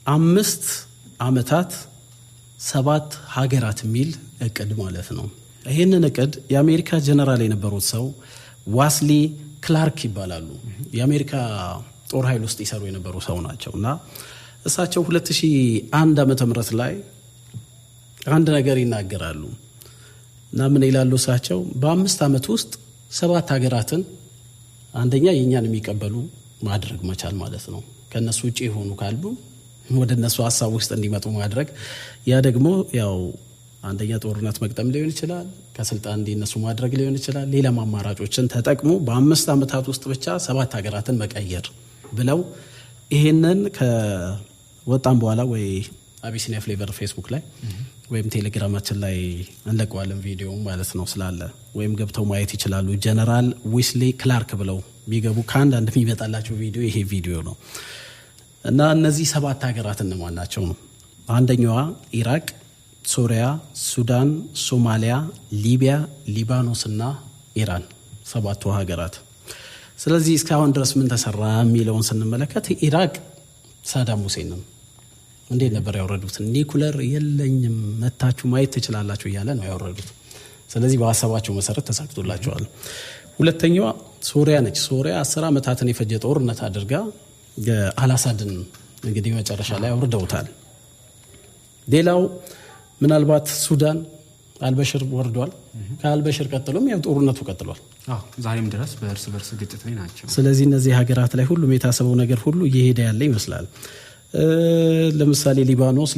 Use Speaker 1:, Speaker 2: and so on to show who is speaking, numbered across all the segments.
Speaker 1: 5 ዓመታት 7 ሀገራት የሚል እቅድ ማለት ነው። ይሄንን እቅድ የአሜሪካ ጀነራል የነበሩት ሰው ዋስሊ ክላርክ ይባላሉ። የአሜሪካ ጦር ኃይል ውስጥ ይሰሩ የነበሩ ሰው ናቸውና እሳቸው 2001 ዓመተ ምህረት ላይ አንድ ነገር ይናገራሉ እና ምን ይላሉ እሳቸው? በ5 ዓመት ውስጥ 7 ሀገራትን አንደኛ የኛን የሚቀበሉ ማድረግ መቻል ማለት ነው። ከነሱ ውጪ የሆኑ ካሉ ወደ እነሱ ሐሳብ ውስጥ እንዲመጡ ማድረግ። ያ ደግሞ ያው አንደኛ ጦርነት መቅጠም ሊሆን ይችላል፣ ከስልጣን እንዲነሱ ማድረግ ሊሆን ይችላል። ሌላም አማራጮችን ተጠቅሞ በ5 ዓመታት ውስጥ ብቻ 7 ሀገራትን መቀየር ብለው ይሄንን ከወጣም በኋላ ወይ አቢሲኒያ ፍሌቨር ፌስቡክ ላይ ወይም ቴሌግራማችን ላይ እንለቀዋለን ቪዲዮ ማለት ነው ስላለ ወይም ገብተው ማየት ይችላሉ። ጀነራል ዊስሊ ክላርክ ብለው ቢገቡ ከአንድ የሚመጣላቸው ቪዲዮ ይሄ ቪዲዮ ነው። እና እነዚህ 7 ሀገራት እነማን ናቸው ነው? አንደኛዋ ኢራቅ፣ ሶሪያ፣ ሱዳን፣ ሶማሊያ፣ ሊቢያ፣ ሊባኖስ እና ኢራን 7 ሀገራት። ስለዚህ እስካሁን ድረስ ምን ተሰራ የሚለውን ስንመለከት ኢራቅ ሳዳም ሁሴንን እንዴት ነበር ያወረዱት? ኒኩለር የለኝም መታችሁ ማየት ትችላላችሁ እያለ ነው ያወረዱት። ስለዚህ በሀሳባቸው መሰረት ተሳክቶላቸዋል። ሁለተኛዋ ሶሪያ ነች። ሶሪያ 10 ዓመታትን የፈጀ ጦርነት አድርጋ አላሳድን እንግዲህ መጨረሻ ላይ አውርደውታል። ሌላው ምናልባት ሱዳን አልበሽር ወርዷል። ከአልበሽር ቀጥሎም ያው ጦርነቱ ቀጥሏል።
Speaker 2: ዛሬም ድረስ በእርስ በርስ ግጭት ላይ ናቸው። ስለዚህ
Speaker 1: እነዚህ ሀገራት ላይ ሁሉም የታሰበው ነገር ሁሉ እየሄደ ያለ ይመስላል። ለምሳሌ ሊባኖስ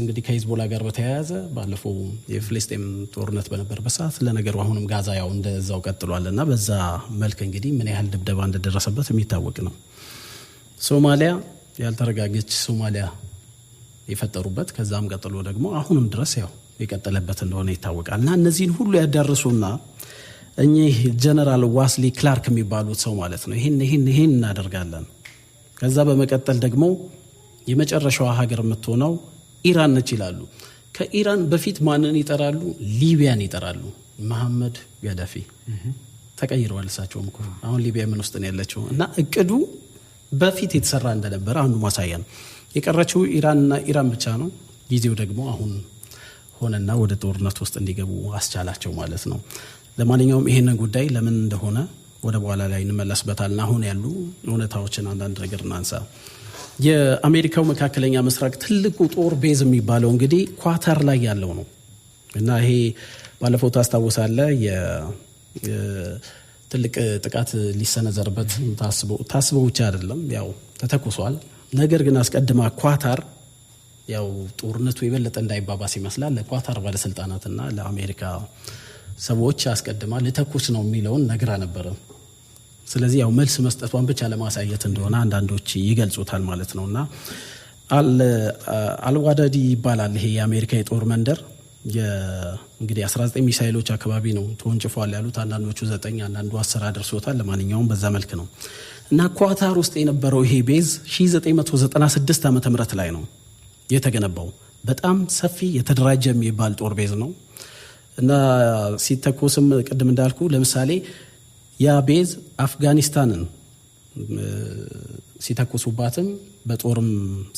Speaker 1: እንግዲህ ከሂዝቦላ ጋር በተያያዘ ባለፈው የፍልስጤም ጦርነት በነበረበት ሰዓት ለነገሩ አሁንም ጋዛ ያው እንደዛው ቀጥሏልና በዛ መልክ እንግዲህ ምን ያህል ድብደባ እንደደረሰበት የሚታወቅ ነው። ሶማሊያ ያልተረጋገች ሶማሊያ የፈጠሩበት ከዛም ቀጥሎ ደግሞ አሁንም ድረስ ያው የቀጠለበት እንደሆነ ይታወቃልና እነዚህን ሁሉ ያዳርሱና እኚህ ጀነራል ዋስሊ ክላርክ የሚባሉት ሰው ማለት ነው ይሄን እናደርጋለን። ከዛ በመቀጠል ደግሞ የመጨረሻዋ ሀገር የምትሆነው ኢራን ነች ይላሉ። ከኢራን በፊት ማንን ይጠራሉ? ሊቢያን ይጠራሉ። መሐመድ ጋዳፊ ተቀይረዋል። እሳቸውም እኮ አሁን ሊቢያ ምን ውስጥ ነው ያለችው? እና እቅዱ በፊት የተሰራ እንደነበረ አንዱ ማሳያ ነው። የቀረችው ኢራንና ኢራን ብቻ ነው። ጊዜው ደግሞ አሁን ሆነና ወደ ጦርነት ውስጥ እንዲገቡ አስቻላቸው ማለት ነው። ለማንኛውም ይሄንን ጉዳይ ለምን እንደሆነ ወደ በኋላ ላይ እንመለስበታልና አሁን ያሉ እውነታዎችን አንዳንድ ነገር እናንሳ። የአሜሪካው መካከለኛ ምስራቅ ትልቁ ጦር ቤዝ የሚባለው እንግዲህ ኳታር ላይ ያለው ነው እና ይሄ ባለፈው ታስታውሳለህ ትልቅ ጥቃት ሊሰነዘርበት ታስበው ብቻ አይደለም ያው ተተኩሷል። ነገር ግን አስቀድማ ኳታር ያው ጦርነቱ የበለጠ እንዳይባባስ ይመስላል ለኳታር ባለስልጣናትና ለአሜሪካ ሰዎች አስቀድማ ልተኩስ ነው የሚለውን ነግራ ነበረ። ስለዚህ ያው መልስ መስጠቷን ብቻ ለማሳየት እንደሆነ አንዳንዶች ይገልጹታል ማለት ነውና አልዋዳዲ ይባላል ይሄ የአሜሪካ የጦር መንደር እንግዲህ 19 ሚሳኤሎች አካባቢ ነው ተወንጭፏል ያሉት። አንዳንዶቹ 9 አንዳንዱ 10 አድርሶታል። ለማንኛውም በዛ መልክ ነው እና ኳታር ውስጥ የነበረው ይሄ ቤዝ 1996 ዓመተ ምህረት ላይ ነው የተገነባው። በጣም ሰፊ የተደራጀ የሚባል ጦር ቤዝ ነው እና ሲተኮስም ቅድም እንዳልኩ ለምሳሌ ያ ቤዝ አፍጋኒስታንን ሲተኩሱባትም በጦርም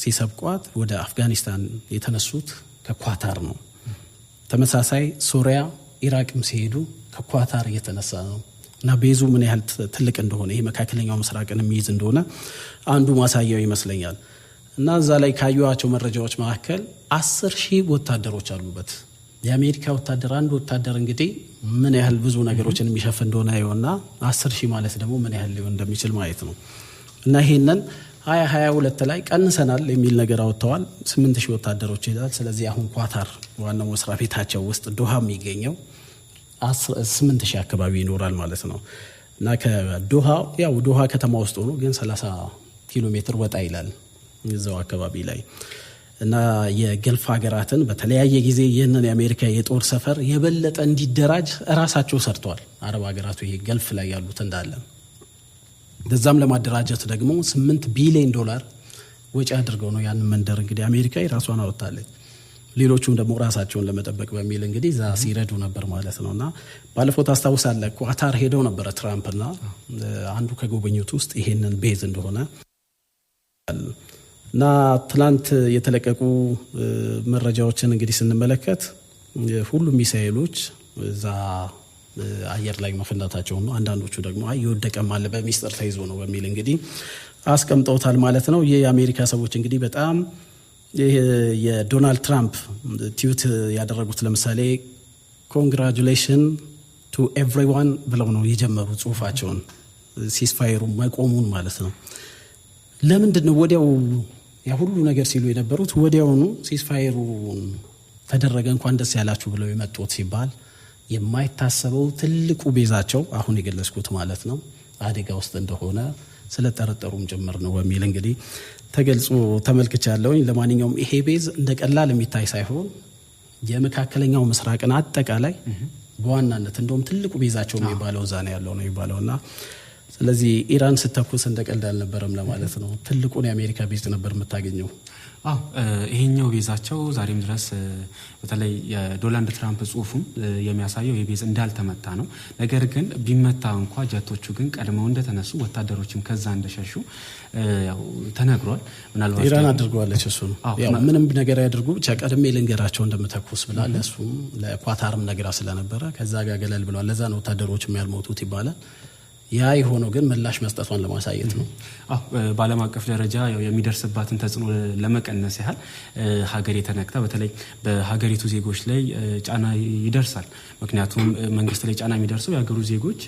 Speaker 1: ሲሰብቋት ወደ አፍጋኒስታን የተነሱት ከኳታር ነው። ተመሳሳይ ሶሪያ፣ ኢራቅም ሲሄዱ ከኳታር የተነሳ ነው እና ቤዙ ምን ያህል ትልቅ እንደሆነ ይሄ መካከለኛው ምስራቅን የሚይዝ እንደሆነ አንዱ ማሳያው ይመስለኛል። እና እዛ ላይ ካዩዋቸው መረጃዎች መካከል 10,000 ወታደሮች አሉበት። የአሜሪካ ወታደር አንድ ወታደር እንግዲህ ምን ያህል ብዙ ነገሮችን የሚሸፍን እንደሆነ ይሆንና 10,000 ማለት ደግሞ ምን ያህል ሊሆን እንደሚችል ማየት ነው። እና ይሄንን 2022 ላይ ቀንሰናል የሚል ነገር አወጥተዋል። 8,000 ወታደሮች ይላል። ስለዚህ አሁን ኳታር ዋናው መስሪያ ቤታቸው ውስጥ ዶሃ የሚገኘው 8,000 አካባቢ ይኖራል ማለት ነው። እና ከዶሃ ያው ዶሃ ከተማ ውስጥ ሆኖ ግን 30 ኪሎ ሜትር ወጣ ይላል እዛው አካባቢ ላይ እና የገልፍ ሀገራትን በተለያየ ጊዜ ይህንን የአሜሪካ የጦር ሰፈር የበለጠ እንዲደራጅ ራሳቸው ሰርተዋል። አረብ ሀገራቱ ይሄ ገልፍ ላይ ያሉት እንዳለ በዛም ለማደራጀት ደግሞ $8 ቢሊዮን ወጪ አድርገው ነው ያን መንደር እንግዲህ አሜሪካ የራሷን አወጣለች። ሌሎቹም ደግሞ ራሳቸውን ለመጠበቅ በሚል እንግዲህ ዛ ሲረዱ ነበር ማለት ነውና ባለፈው ታስታውሳለህ ኳታር ሄደው ነበር ትራምፕና አንዱ ከጎበኙት ውስጥ ይሄንን ቤዝ እንደሆነ እና ትላንት የተለቀቁ መረጃዎችን እንግዲህ ስንመለከት ሁሉም ሚሳኤሎች እዛ አየር ላይ መፈንዳታቸው ነው። አንዳንዶቹ ደግሞ ይወደቀም አለ በሚስጥር ተይዞ ነው በሚል እንግዲህ አስቀምጠውታል ማለት ነው። የአሜሪካ ሰዎች እንግዲህ በጣም የዶናልድ ትራምፕ ትዊት ያደረጉት ለምሳሌ ኮንግራቹሌሽን ቱ ኤቭሪዋን ብለው ነው የጀመሩ ጽሁፋቸውን ሲስፋየሩ መቆሙን ማለት ነው። ለምንድን ነው ወዲያው ያ ሁሉ ነገር ሲሉ የነበሩት ወዲያውኑ ሲስፋየሩን ተደረገ እንኳን ደስ ያላችሁ ብለው የመጡት ሲባል የማይታሰበው ትልቁ ቤዛቸው አሁን የገለጽኩት ማለት ነው አደጋ ውስጥ እንደሆነ ስለጠረጠሩም ጭምር ነው በሚል እንግዲህ ተገልጾ ተመልክቻለሁ። ለማንኛውም ይሄ ቤዝ እንደ ቀላል የሚታይ ሳይሆን የመካከለኛው ምስራቅን አጠቃላይ በዋናነት እንደውም ትልቁ ቤዛቸው የሚባለው እዛ ነው ያለው ነው የሚባለውና ስለዚህ ኢራን ስተኩስ እንደ ቀልድ አልነበረም ለማለት ነው። ትልቁን የአሜሪካ ቤዝ ነበር የምታገኘው።
Speaker 2: ይሄኛው ቤዛቸው ዛሬም ድረስ በተለይ የዶናልድ ትራምፕ ጽሁፉም የሚያሳየው የቤዝ እንዳልተመታ ነው። ነገር ግን ቢመታ እንኳ ጀቶቹ ግን ቀድመው እንደተነሱ ወታደሮችም ከዛ እንደሸሹ ያው ተነግሯል። ምናልባት
Speaker 1: ኢራን አድርጓለች እሱ ነው ያው ምንም ነገር ያድርጉ ብቻ ቀድሜ ልንገራቸው እንደምተኩስ ብላ ለሱም ለኳታርም ነግራ ስለነበረ ከዛ ጋር ገለል ብሏል። ለዛ ነው ወታደሮችም ያልሞቱት ይባላል። ያ የሆነው ግን ምላሽ መስጠቷን ለማሳየት ነው።
Speaker 2: በዓለም አቀፍ ደረጃ የሚደርስባትን ተጽዕኖ ለመቀነስ ያህል ሀገር የተነክታ በተለይ በሀገሪቱ ዜጎች ላይ ጫና ይደርሳል። ምክንያቱም መንግስት ላይ ጫና የሚደርሰው የሀገሩ ዜጎች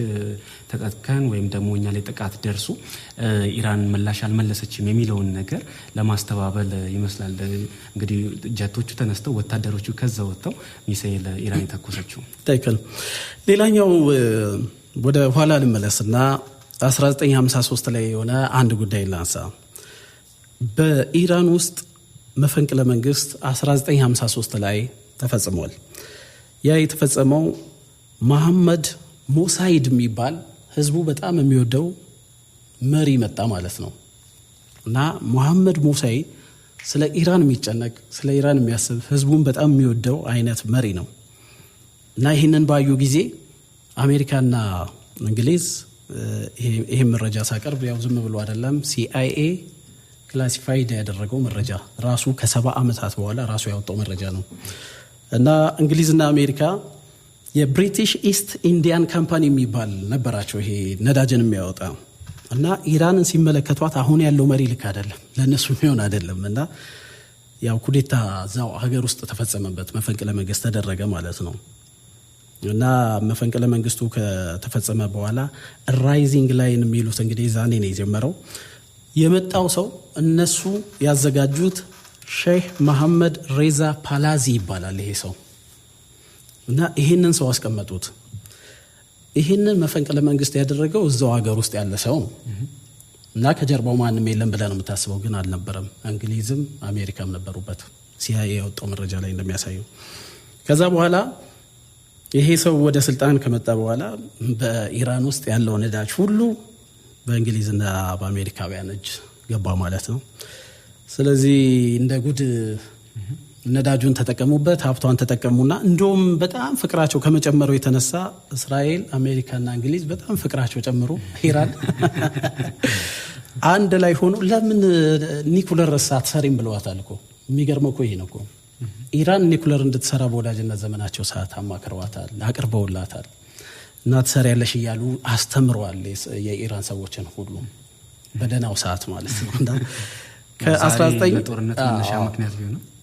Speaker 2: ተጠቅከን ወይም ደግሞ እኛ ላይ ጥቃት ደርሱ ኢራን ምላሽ አልመለሰችም የሚለውን ነገር ለማስተባበል ይመስላል እንግዲህ ጀቶቹ ተነስተው ወታደሮቹ ከዛ ወጥተው ሚሳኤል ኢራን የተኮሰችው።
Speaker 1: ትክክል። ሌላኛው ወደ ኋላ ልመለስና 1953 ላይ የሆነ አንድ ጉዳይ ላንሳ። በኢራን ውስጥ መፈንቅለ መንግስት 1953 ላይ ተፈጽሟል። ያ የተፈጸመው መሐመድ ሞሳይድ የሚባል ህዝቡ በጣም የሚወደው መሪ መጣ ማለት ነው። እና መሐመድ ሞሳይድ ስለ ኢራን የሚጨነቅ ስለ ኢራን የሚያስብ ህዝቡን በጣም የሚወደው አይነት መሪ ነው። እና ይህንን ባዩ ጊዜ አሜሪካና እንግሊዝ ይሄን መረጃ ሳቀርብ ያው ዝም ብሎ አይደለም ሲአይኤ ክላሲፋይድ ያደረገው መረጃ ራሱ ከ70 ዓመታት በኋላ ራሱ ያወጣው መረጃ ነው። እና እንግሊዝና አሜሪካ የብሪቲሽ ኢስት ኢንዲያን ካምፓኒ የሚባል ነበራቸው ይሄ ነዳጅን የሚያወጣ እና ኢራንን ሲመለከቷት አሁን ያለው መሪ ልክ አይደለም ለነሱ የሚሆን አይደለም እና ያው ኩዴታ ዛው ሀገር ውስጥ ተፈጸመበት መፈንቅለ መንግስት ተደረገ ማለት ነው። እና መፈንቅለ መንግስቱ ከተፈጸመ በኋላ ራይዚንግ ላይን የሚሉት እንግዲህ ዛኔ ነው የጀመረው። የመጣው ሰው እነሱ ያዘጋጁት ሼህ መሐመድ ሬዛ ፓላዚ ይባላል ይሄ ሰው። እና ይሄንን ሰው አስቀመጡት። ይሄንን መፈንቅለ መንግስት ያደረገው እዛው ሀገር ውስጥ ያለ ሰው ነው። እና ከጀርባው ማንም የለም ብለህ ነው የምታስበው፣ ግን አልነበረም። እንግሊዝም አሜሪካም ነበሩበት ሲአይኤ የወጣው መረጃ ላይ እንደሚያሳየው። ከዛ በኋላ ይሄ ሰው ወደ ስልጣን ከመጣ በኋላ በኢራን ውስጥ ያለው ነዳጅ ሁሉ በእንግሊዝና በአሜሪካውያን እጅ ገባ ማለት ነው። ስለዚህ እንደ ጉድ ነዳጁን ተጠቀሙበት፣ ሀብቷን ተጠቀሙና እንደውም በጣም ፍቅራቸው ከመጨመሩ የተነሳ እስራኤል፣ አሜሪካና እንግሊዝ በጣም ፍቅራቸው ጨምሮ ኢራን አንድ ላይ ሆኖ ለምን ኒኩለር አትሰሪም ብለዋታል እኮ። የሚገርመው እኮ ይሄ ነው እኮ። ኢራን ኒኩለር እንድትሰራ በወዳጅነት ዘመናቸው ሰዓት አማክረዋታል፣ አቅርበውላታል እና ትሰሪያለሽ እያሉ አስተምረዋል የኢራን ሰዎችን ሁሉ በደናው ሰዓት ማለት ነው። እና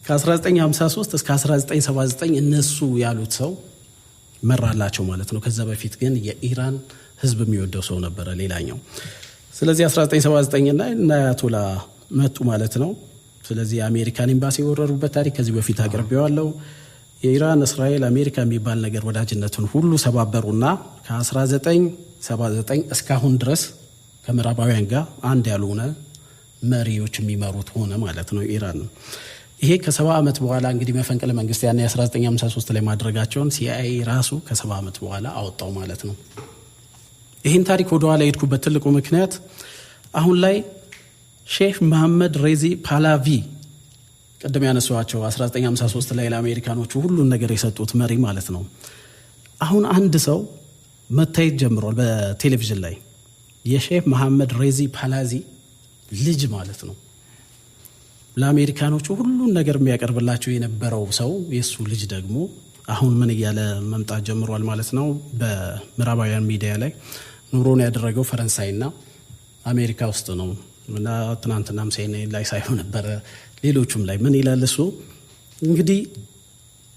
Speaker 1: ከ1953 እስከ 1979 እነሱ ያሉት ሰው መራላቸው ማለት ነው። ከዛ በፊት ግን የኢራን ህዝብ የሚወደው ሰው ነበረ ሌላኛው። ስለዚህ 1979 እና አያቶላ መጡ ማለት ነው። ስለዚህ የአሜሪካን ኤምባሲ የወረሩበት ታሪክ ከዚህ በፊት አቅርቤዋለሁ። የኢራን እስራኤል አሜሪካ የሚባል ነገር ወዳጅነቱን ሁሉ ሰባበሩና ከ1979 እስካሁን ድረስ ከምዕራባውያን ጋር አንድ ያልሆነ መሪዎች የሚመሩት ሆነ ማለት ነው ኢራን። ይሄ ከ70 ዓመት በኋላ እንግዲህ መፈንቅለ መንግስት ያኔ 1953 ላይ ማድረጋቸውን ሲአይኤ ራሱ ከ70 ዓመት በኋላ አወጣው ማለት ነው። ይህን ታሪክ ወደ ኋላ የሄድኩበት ትልቁ ምክንያት አሁን ላይ ሼህ መሐመድ ሬዚ ፓላቪ ቀደም ያነሷቸው 1953 ላይ ለአሜሪካኖቹ ሁሉን ነገር የሰጡት መሪ ማለት ነው። አሁን አንድ ሰው መታየት ጀምሯል በቴሌቪዥን ላይ የሼህ መሐመድ ሬዚ ፓላዚ ልጅ ማለት ነው። ለአሜሪካኖቹ ሁሉን ነገር የሚያቀርብላቸው የነበረው ሰው የሱ ልጅ ደግሞ አሁን ምን እያለ መምጣት ጀምሯል ማለት ነው። በምዕራባውያን ሚዲያ ላይ ኑሮን ያደረገው ፈረንሳይና አሜሪካ ውስጥ ነው እና ትናንትናም CNN ላይ ሳይሆን ነበረ ሌሎቹም ላይ ምን ይላል እሱ እንግዲህ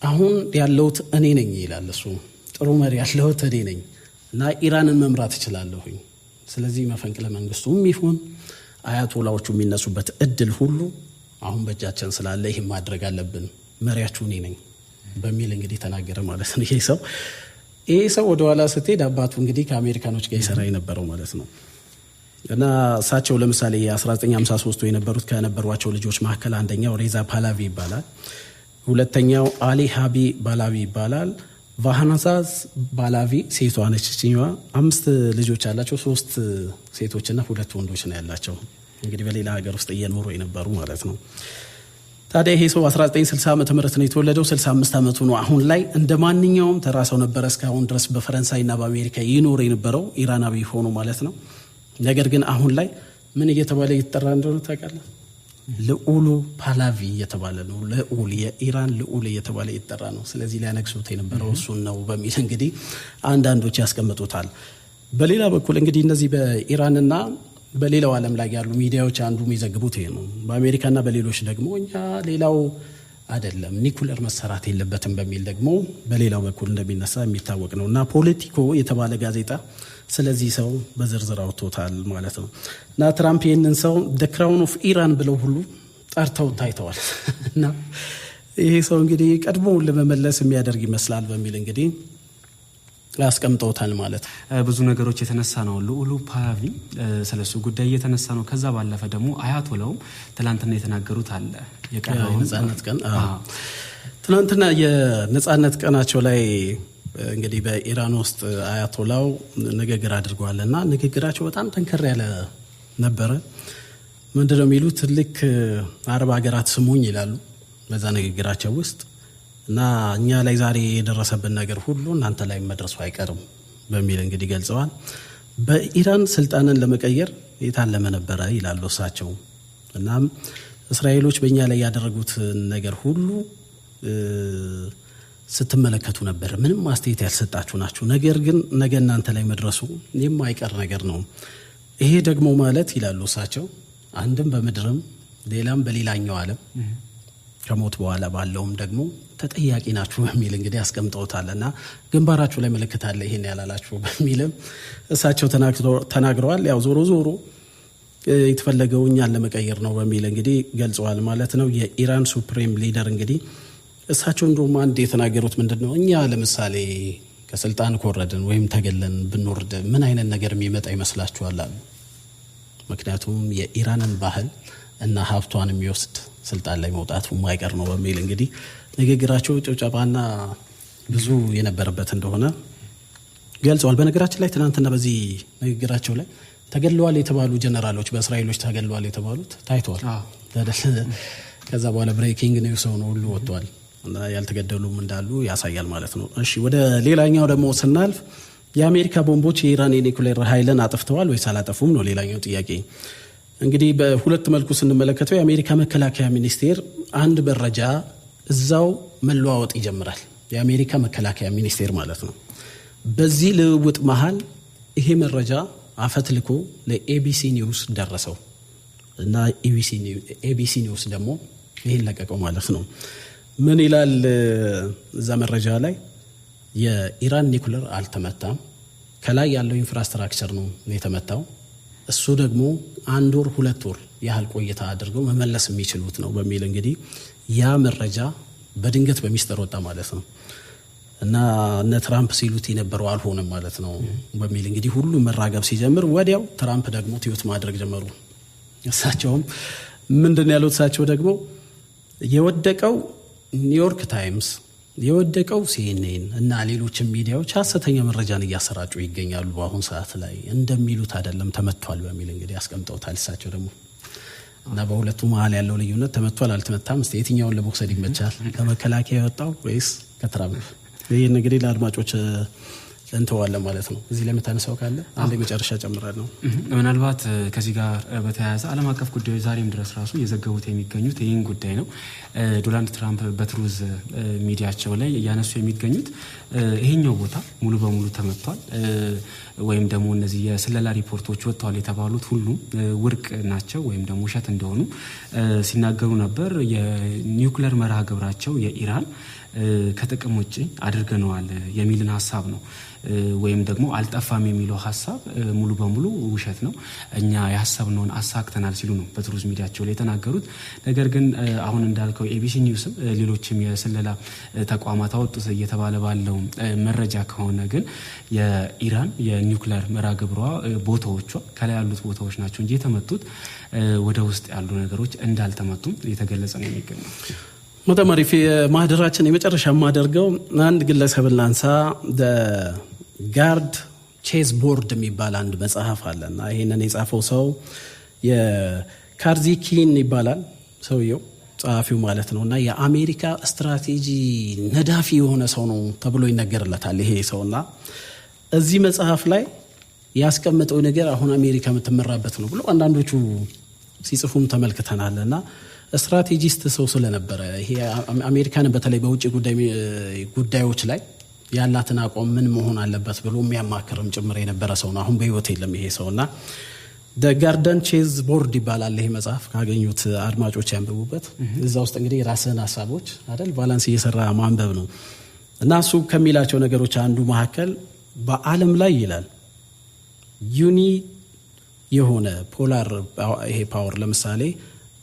Speaker 1: አሁን ያለውት እኔ ነኝ ይላል እሱ። ጥሩ መሪ ያለውት እኔ ነኝ እና ኢራንን መምራት እችላለሁኝ። ስለዚህ መፈንቅለ መንግስቱም ይሁን አያቶላዎቹ የሚነሱበት እድል ሁሉ አሁን በእጃችን ስላለ ይሄን ማድረግ አለብን፣ መሪያችሁ እኔ ነኝ በሚል እንግዲህ ተናገረ ማለት ነው። ይሄ ሰው ወደ ኋላ ስትሄድ አባቱ እንግዲህ ከአሜሪካኖች ጋር ይሰራ የነበረው ማለት ነው እና እሳቸው ለምሳሌ 1953 የነበሩት ከነበሯቸው ልጆች መካከል አንደኛው ሬዛ ፓላቪ ይባላል። ሁለተኛው አሊ ሀቢ ባላቪ ይባላል። ቫሃናዛዝ ባላቪ ሴቷ ነች። 5 ልጆች አላቸው። 3 ሴቶችና 2 ወንዶች ነው ያላቸው። እንግዲህ በሌላ ሀገር ውስጥ እየኖሩ የነበሩ ማለት ነው። ታዲያ ይሄ ሰው 1960 ዓመተ ምህረት ነው የተወለደው። 65 ዓመቱ ነው አሁን ላይ። እንደ ማንኛውም ተራ ሰው ነበረ እስካሁን ድረስ በፈረንሳይና በአሜሪካ ይኖር የነበረው ኢራናዊ ሆኖ ማለት ነው። ነገር ግን አሁን ላይ ምን እየተባለ እየተጠራ እንደሆነ ታውቃለህ? ልዑሉ ፓላቪ እየተባለ ነው። ልዑል የኢራን ልዑል እየተባለ እየተጠራ ነው። ስለዚህ ሊያነግሱት የነበረው እሱን ነው በሚል እንግዲህ አንዳንዶች ያስቀምጡታል። በሌላ በኩል እንግዲህ እነዚህ በኢራንና በሌላው ዓለም ላይ ያሉ ሚዲያዎች አንዱ የሚዘግቡት ይሄ ነው። በአሜሪካና በሌሎች ደግሞ እኛ ሌላው አይደለም ኒኩለር መሰራት የለበትም በሚል ደግሞ በሌላው በኩል እንደሚነሳ የሚታወቅ ነው እና ፖለቲኮ የተባለ ጋዜጣ ስለዚህ ሰው በዝርዝር አውጥቶታል ማለት ነው እና ትራምፕ ይህንን ሰው ደ ክራውን ኦፍ ኢራን ብለው ሁሉ ጠርተው ታይተዋል እና ይሄ ሰው እንግዲህ ቀድሞውን ለመመለስ የሚያደርግ ይመስላል በሚል እንግዲህ ያስቀምጠውታል ማለት ነው።
Speaker 2: ብዙ ነገሮች የተነሳ ነው። ልዑሉ ፓላቪ ስለሱ ጉዳይ የተነሳ ነው። ከዛ ባለፈ ደግሞ አያቶላው ትናንትና የተናገሩት አለ የቀረው
Speaker 1: ነጻነት ቀን ትናንትና የነጻነት ቀናቸው ላይ እንግዲህ በኢራን ውስጥ አያቶላው ንግግር አድርገዋልና ንግግራቸው በጣም ጠንከር ያለ ነበረ። ምንድነው የሚሉት? ልክ አረብ ሀገራት ስሙኝ ይላሉ በዛ ንግግራቸው ውስጥ እና እኛ ላይ ዛሬ የደረሰብን ነገር ሁሉ እናንተ ላይ መድረሱ አይቀርም በሚል እንግዲህ ገልጸዋል። በኢራን ስልጣንን ለመቀየር የታለመ ነበረ ይላሉ እሳቸው። እናም እስራኤሎች በእኛ ላይ ያደረጉት ነገር ሁሉ ስትመለከቱ ነበር። ምንም አስተያየት ያልሰጣችሁ ናችሁ። ነገር ግን ነገ እናንተ ላይ መድረሱ የማይቀር ነገር ነው። ይሄ ደግሞ ማለት ይላሉ እሳቸው አንድም በምድርም ሌላም በሌላኛው ዓለም ከሞት በኋላ ባለውም ደግሞ ተጠያቂ ናችሁ በሚል እንግዲህ አስቀምጠውታልና ግንባራችሁ ላይ ምልክት አለ ይሄን ያላላችሁ በሚልም እሳቸው ተናግረዋል። ያው ዞሮ ዞሮ የተፈለገው እኛን ለመቀየር ነው በሚል እንግዲህ ገልጸዋል ማለት ነው። የኢራን ሱፕሪም ሊደር እንግዲህ እሳቸው እንደውም አንድ የተናገሩት ምንድነው እኛ ለምሳሌ ከስልጣን ኮረድን ወይም ተገለን ብንወርድ ምን አይነት ነገር የሚመጣ ይመስላችኋል አሉ። ምክንያቱም የኢራንን ባህል እና ሀብቷን የሚወስድ ስልጣን ላይ መውጣቱ የማይቀር ነው በሚል እንግዲህ ንግግራቸው ጭብጨባና ብዙ የነበረበት እንደሆነ ገልጸዋል። በነገራችን ላይ ትናንትና በዚህ ንግግራቸው ላይ ተገለዋል የተባሉ ጀነራሎች በእስራኤሎች ተገለዋል የተባሉት ታይተዋል። ከዛ በኋላ ብሬኪንግ ኒውስ ሆኖ ሁሉ ወጥቷል እና ያልተገደሉም እንዳሉ ያሳያል ማለት ነው። እሺ ወደ ሌላኛው ደግሞ ስናልፍ የአሜሪካ ቦምቦች የኢራን የኒኩሌር ኃይልን አጥፍተዋል ወይስ አላጠፉም ነው ሌላኛው ጥያቄ። እንግዲህ በሁለት መልኩ ስንመለከተው የአሜሪካ መከላከያ ሚኒስቴር አንድ መረጃ እዛው መለዋወጥ ይጀምራል። የአሜሪካ መከላከያ ሚኒስቴር ማለት ነው። በዚህ ልውውጥ መሃል ይሄ መረጃ አፈትልኮ ለኤቢሲ ኒውስ ደረሰው እና ኤቢሲ ኒውስ ደግሞ ይሄን ለቀቀው ማለት ነው። ምን ይላል እዛ መረጃ ላይ? የኢራን ኒኩለር አልተመታም፣ ከላይ ያለው ኢንፍራስትራክቸር ነው የተመታው። እሱ ደግሞ 1 ወር 2 ወር ያህል ቆይታ አድርገው መመለስ የሚችሉት ነው በሚል እንግዲህ ያ መረጃ በድንገት በሚስጥር ወጣ ማለት ነው እና እነ ትራምፕ ሲሉት የነበረው አልሆነም ማለት ነው በሚል እንግዲህ ሁሉ መራገብ ሲጀምር ወዲያው ትራምፕ ደግሞ ትዩት ማድረግ ጀመሩ። እሳቸውም ምንድን ያሉት? እሳቸው ደግሞ የወደቀው ኒውዮርክ ታይምስ፣ የወደቀው CNN እና ሌሎችም ሚዲያዎች ሐሰተኛ መረጃን እያሰራጩ ይገኛሉ። በአሁን ሰዓት ላይ እንደሚሉት አይደለም ተመቷል በሚል እንግዲህ አስቀምጠውታል። እሳቸው ደግሞ እና በሁለቱ መሀል ያለው ልዩነት ተመቷል አልተመታም፣ እስቲ የትኛውን ለመውሰድ ይመቻል? ከመከላከያ የወጣው ወይስ ከትራምፕ? ይህን እንግዲህ ለአድማጮች እንተዋለን ማለት ነው። እዚህ ላይ የምታነሳው ካለ አንድ መጨረሻ ጨምራለሁ።
Speaker 2: ምናልባት ከዚህ ጋር በተያያዘ ዓለም አቀፍ ጉዳዮች ዛሬም ድረስ ራሱ እየዘገቡት የሚገኙት ይህን ጉዳይ ነው። ዶናልድ ትራምፕ በትሩዝ ሚዲያቸው ላይ እያነሱ የሚገኙት ይሄኛው ቦታ ሙሉ በሙሉ ተመቷል ወይም ደግሞ እነዚህ የስለላ ሪፖርቶች ወጥተዋል የተባሉት ሁሉም ውድቅ ናቸው ወይም ደግሞ ውሸት እንደሆኑ ሲናገሩ ነበር። የኒውክሌር መርሃ ግብራቸው የኢራን ከጥቅም ውጭ አድርገነዋል የሚልን ሀሳብ ነው ወይም ደግሞ አልጠፋም የሚለው ሀሳብ ሙሉ በሙሉ ውሸት ነው፣ እኛ ያሰብነውን አሳክተናል ሲሉ ነው በትሩዝ ሚዲያቸው ላይ የተናገሩት። ነገር ግን አሁን እንዳልከው ኤቢሲ ኒውስም ሌሎችም የስለላ ተቋማት አወጡት እየተባለ ባለው መረጃ ከሆነ ግን የኢራን የኒውክሌር መርሃ ግብሯ ቦታዎቿ ከላይ ያሉት ቦታዎች ናቸው እንጂ የተመቱት ወደ ውስጥ ያሉ ነገሮች እንዳልተመቱም የተገለጸ ነው የሚገኘው።
Speaker 1: በጣም አሪፍ። የማህደራችን የመጨረሻ የማደርገው አንድ ግለሰብን ላንሳ። ጋርድ ቼዝ ቦርድ የሚባል አንድ መጽሐፍ አለና ይሄንን የጻፈው ሰው የካርዚኪን ይባላል ሰውየው ጸሐፊው ማለት ነው። እና የአሜሪካ ስትራቴጂ ነዳፊ የሆነ ሰው ነው ተብሎ ይነገርለታል ይሄ ሰውና እዚህ መጽሐፍ ላይ ያስቀመጠው ነገር አሁን አሜሪካ የምትመራበት ነው ብሎ አንዳንዶቹ ሲጽፉም ተመልክተናልና ስትራቴጂስት ሰው ስለነበረ ይሄ አሜሪካን በተለይ በውጭ ጉዳዮች ላይ ያላትን አቋም ምን መሆን አለበት ብሎ የሚያማክርም ጭምር የነበረ ሰው ነው። አሁን በህይወት የለም ይሄ ሰውና ጋርደን ቼዝ ቦርድ ይባላል ይሄ መጽሐፍ። ካገኙት አድማጮች ያንብቡበት። እዛ ውስጥ እንግዲህ የራስህን ሀሳቦች አይደል ባላንስ እየሰራ ማንበብ ነው እና እሱ ከሚላቸው ነገሮች አንዱ መካከል በዓለም ላይ ይላል ዩኒ የሆነ ፖላር ይሄ ፓወር ለምሳሌ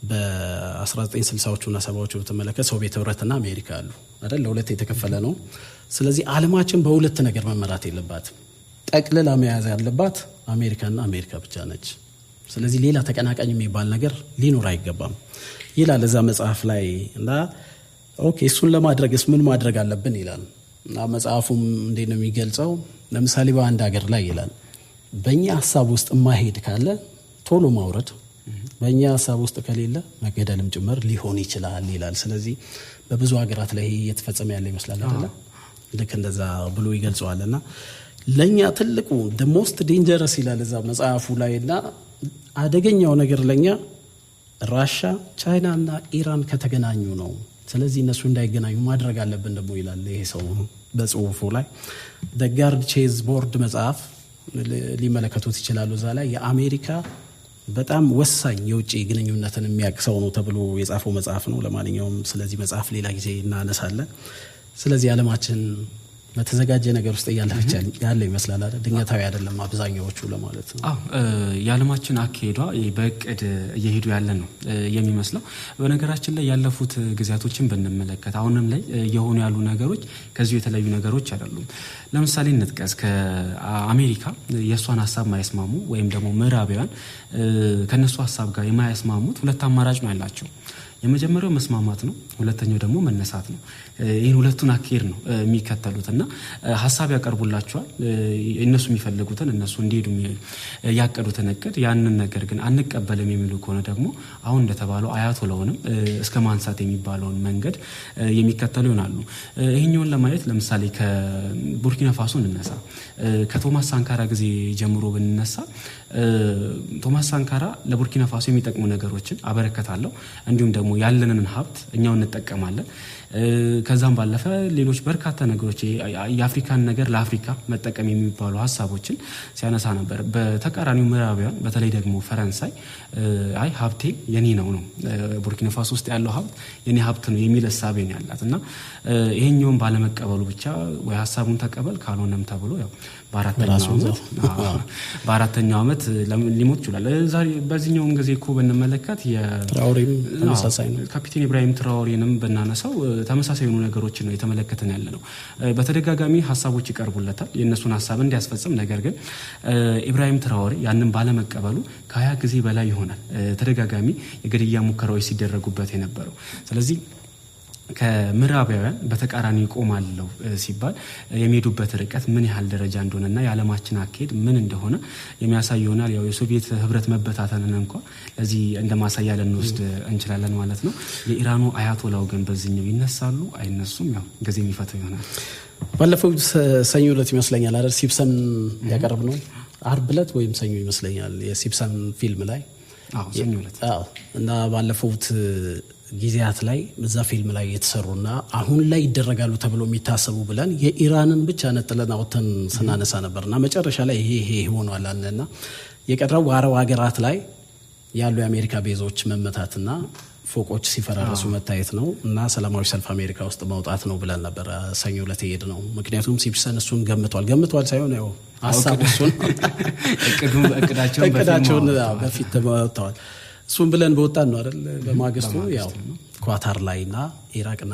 Speaker 1: በ1960ዎቹ እና 70ዎቹ በተመለከተ ሶቪየት ህብረትና አሜሪካ አሉ አይደል ለሁለት የተከፈለ ነው። ስለዚህ ዓለማችን በሁለት ነገር መመራት የለባትም። ጠቅልላ መያዝ ያለባት አሜሪካና አሜሪካ ብቻ ነች። ስለዚህ ሌላ ተቀናቃኝ የሚባል ነገር ሊኖር አይገባም ይላል እዛ መጽሐፍ ላይ እና ኦኬ እሱን ለማድረግስ ምን ማድረግ አለብን ይላል እና መጽሐፉም እንዴት ነው የሚገልጸው? ለምሳሌ በአንድ ሀገር ላይ ይላል በእኛ ሀሳብ ውስጥ ማሄድ ካለ ቶሎ ማውረድ፣ በእኛ ሀሳብ ውስጥ ከሌለ መገደልም ጭምር ሊሆን ይችላል ይላል። ስለዚህ በብዙ ሀገራት ላይ እየተፈጸመ ያለ ይመስላል አይደለ? ልክ እንደዛ ብሎ ይገልጸዋልና ለኛ ትልቁ the most dangerous ይላል እዛ መጽሐፉ ላይ እና አደገኛው ነገር ለኛ ራሻ፣ ቻይና እና ኢራን ከተገናኙ ነው። ስለዚህ እነሱ እንዳይገናኙ ማድረግ አለብን ደግሞ ይላል ይሄ ሰው በጽሁፉ ላይ። the guard chess board መጽሐፍ ሊመለከቱት ይችላሉ። እዛ ላይ የአሜሪካ በጣም ወሳኝ የውጭ ግንኙነትን የሚያቅሰው ነው ተብሎ የጻፈው መጽሐፍ ነው። ለማንኛውም ስለዚህ መጽሐፍ ሌላ ጊዜ እናነሳለን። ስለዚህ ዓለማችን በተዘጋጀ ነገር ውስጥ ያለ ይመስላል አይደል? ድንገታዊ አይደለም አብዛኛዎቹ ለማለት ነው።
Speaker 2: የዓለማችን አካሄዷ በእቅድ እየሄዱ ያለ ነው የሚመስለው። በነገራችን ላይ ያለፉት ጊዜያቶችን ብንመለከት አሁንም ላይ የሆኑ ያሉ ነገሮች ከዚሁ የተለያዩ ነገሮች አይደሉም። ለምሳሌ እንጥቀስ። ከአሜሪካ የእሷን ሀሳብ ማያስማሙ ወይም ደግሞ ምዕራባውያን ከነሱ ሀሳብ ጋር የማያስማሙት ሁለት አማራጭ ነው ያላቸው። የመጀመሪያው መስማማት ነው፣ ሁለተኛው ደግሞ መነሳት ነው። ይህን ሁለቱን አካሄድ ነው የሚከተሉት እና ሀሳብ ያቀርቡላቸዋል። እነሱ የሚፈልጉትን እነሱ እንዲሄዱ ያቀዱትን እቅድ ያንን ነገር ግን አንቀበልም የሚሉ ከሆነ ደግሞ አሁን እንደተባለው አያቶላውንም እስከ ማንሳት የሚባለውን መንገድ የሚከተሉ ይሆናሉ። ይህኛውን ለማየት ለምሳሌ ከቡርኪና ፋሶ እንነሳ። ከቶማስ ሳንካራ ጊዜ ጀምሮ ብንነሳ ቶማስ ሳንካራ ለቡርኪና ፋሶ የሚጠቅሙ ነገሮችን አበረከታለሁ፣ እንዲሁም ደግሞ ያለንን ሀብት እኛው እንጠቀማለን። ከዛም ባለፈ ሌሎች በርካታ ነገሮች የአፍሪካን ነገር ለአፍሪካ መጠቀም የሚባሉ ሀሳቦችን ሲያነሳ ነበር። በተቃራኒው ምዕራባውያን በተለይ ደግሞ ፈረንሳይ አይ ሀብቴ የኔ ነው ቡርኪና ፋሶ ውስጥ ያለው ሀብት የኔ ሀብት ነው የሚል እሳቤ ነው ያላት እና ይሄኛውን ባለመቀበሉ ብቻ ወይ ሀሳቡን ተቀበል ካልሆነም ተብሎ ያው በአራተኛው ዓመት ሊሞት ይችላል። በዚህኛውም ጊዜ እኮ ብንመለከት
Speaker 1: ትራኦሬም ተመሳሳይ ነው።
Speaker 2: ካፒቴን ኢብራሂም ትራኦሬንም ብናነሳው ተመሳሳይ የሆኑ ነገሮችን ነው የተመለከተን ያለ ነው። በተደጋጋሚ ሀሳቦች ይቀርቡለታል የእነሱን ሀሳብ እንዲያስፈጽም። ነገር ግን ኢብራሂም ትራኦሬ ያንን ባለመቀበሉ ከ20 ጊዜ በላይ ይሆናል ተደጋጋሚ የግድያ ሙከራዎች ሲደረጉበት የነበረው። ስለዚህ ከምዕራባውያን በተቃራኒ ይቆማለሁ ሲባል የሚሄዱበት ርቀት ምን ያህል ደረጃ እንደሆነና የዓለማችን አካሄድ ምን እንደሆነ የሚያሳይ ይሆናል። ያው የሶቪየት ህብረት መበታተንን እንኳን ለዚህ እንደ ማሳያ ልንወስድ እንችላለን ማለት ነው። የኢራኑ አያቶላው ግን በዚህኛው ይነሳሉ አይነሱም? ያው ጊዜ የሚፈተው ይሆናል።
Speaker 1: ባለፈው ሰኞ ዕለት ይመስለኛል አይደል ሲምፕሰን ያቀርብ ነው አርብ ዕለት ወይም ሰኞ ይመስለኛል የሲምፕሰን ፊልም ላይ
Speaker 2: ሰኞ ዕለት
Speaker 1: እና ባለፉት ጊዜያት ላይ እዛ ፊልም ላይ የተሰሩና አሁን ላይ ይደረጋሉ ተብሎ የሚታሰቡ ብለን የኢራንን ብቻ ነጥለን አውጥተን ስናነሳ ነበርና መጨረሻ ላይ ይሄ ሆኗል አለና የቀረው አረብ ሀገራት ላይ ያሉ የአሜሪካ ቤዞች መመታትና ፎቆች ሲፈራረሱ መታየት ነው እና ሰላማዊ ሰልፍ አሜሪካ ውስጥ መውጣት ነው ብለን ነበር ሰኞ ዕለት ሄድ ነው። ምክንያቱም ሲምፕሰን እሱን ገምቷል ሳይሆን ያው ሀሳብ እሱን እቅዳቸውን በፊት ተመውተዋል። እሱን ብለን በወጣን ነው አይደል በማግስቱ ያው ኳታር ላይና ኢራቅና